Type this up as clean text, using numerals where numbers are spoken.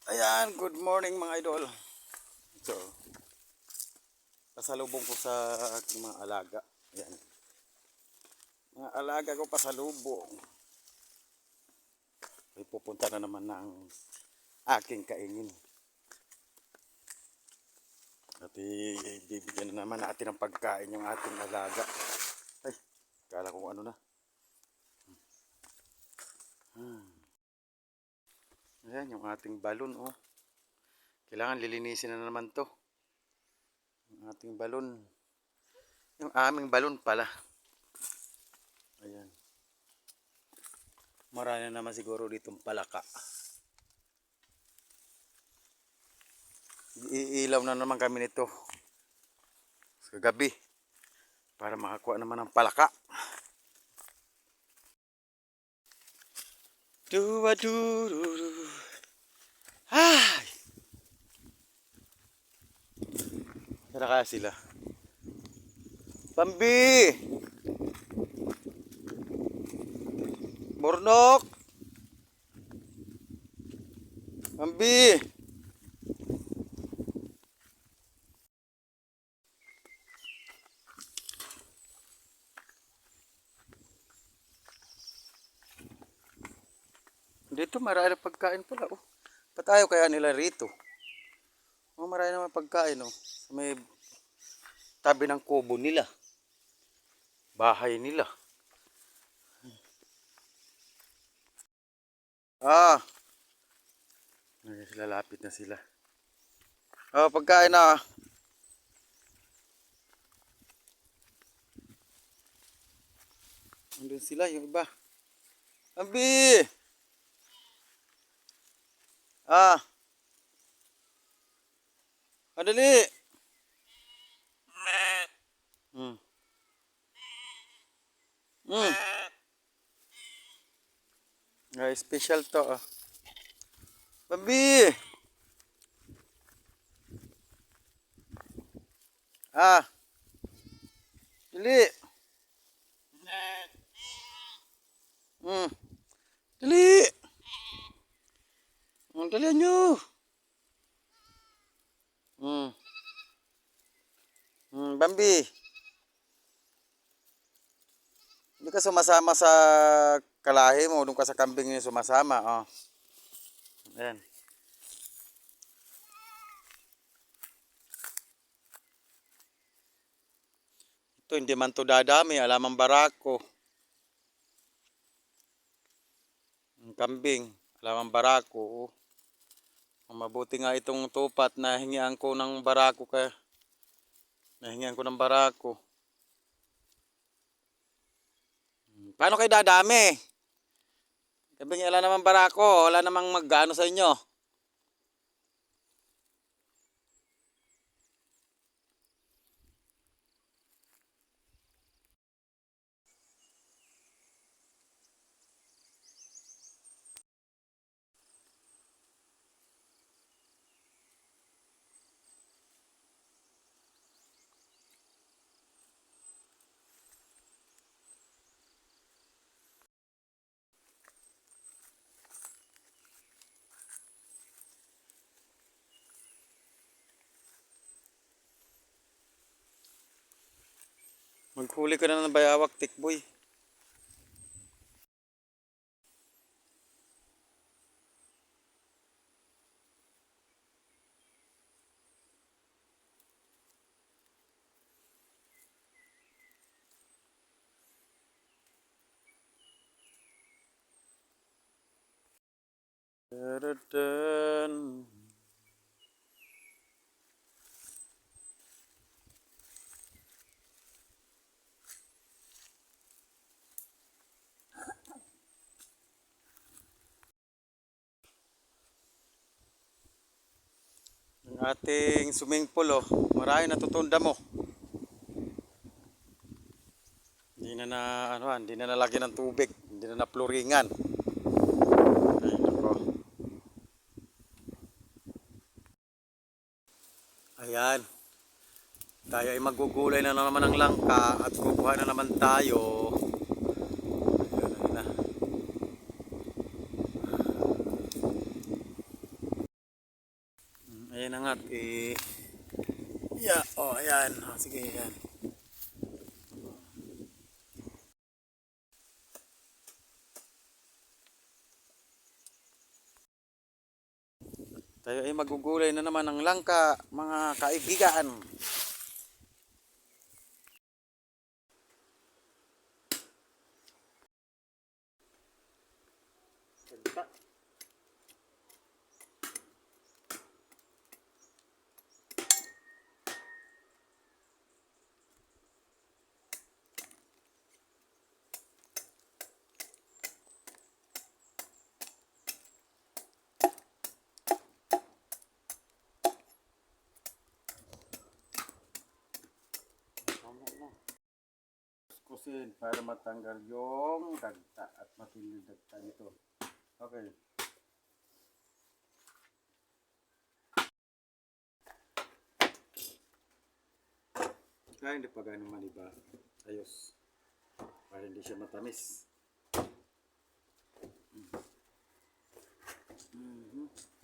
Ayan, good morning mga idol. So, pasalubong ko sa aking mga alaga. Ayan. Mga alaga ko pasalubong. Ay pupunta na naman ng aking kaingin. At ibibigyan na naman natin ng pagkain yung ating alaga. Ay, kala ko ano na. Ayan, yung ating balon oh. Kailangan lilinisin na naman to. Yung ating balon. Yung aming balon pala. Ayan. Marami na naman siguro ditong palaka. Iilaw na naman kami nito sa gabi para makakuha naman ng palaka. Duwa-du-du-du. Ay! Tara kaya sila. Bambi! Burnok! Bambi! Dito marami pagkain pala oh. Patayo kaya nila rito. Oh, marami naman pagkain oh. May tabi ng kubo nila. Bahay nila. Ah! Lalapit na sila. Oh, pagkain na. Andun sila yung iba. Bambi! Ah! Madali! Hmm. Hmm. Ay, special to ah. Bambi! Ah! Dali! Hmm. Dali! Dali nyo! Hmm. Bambi! Hindi ka sumasama sa kalahi mo. Doon ka sa kambing niya sumasama. Oh. Ayan. Ito hindi man to dadami. Alamang barako. Ang kambing. Alamang barako. Oh. Mabuti nga itong tupat na hingian ko ng barako kaya. Nahingian ko ng barako. Paano kayo dadami? Kambing wala namang barako. Wala namang mag-ano sa inyo. Maghuli ka na ng bayawak, tikboy. Daradan. Ang ating swimming pool oh. Marami natutunda mo. Hindi na nalagyan ng tubig, hindi na napluringan. Ay, nako. Ayan. Tayo ay magugulay na naman ng langka at kukuha na naman tayo. inangat yeah, oh ayan, oh, sige yan. Tayo ay magugulay na naman ng langka, mga kaibigan. Kusin para matanggal yung dagta at matindi dagta nito. Okay. Kaya hindi pa ganun maniba. Ayos. Para hindi siya matamis. Mm-hmm.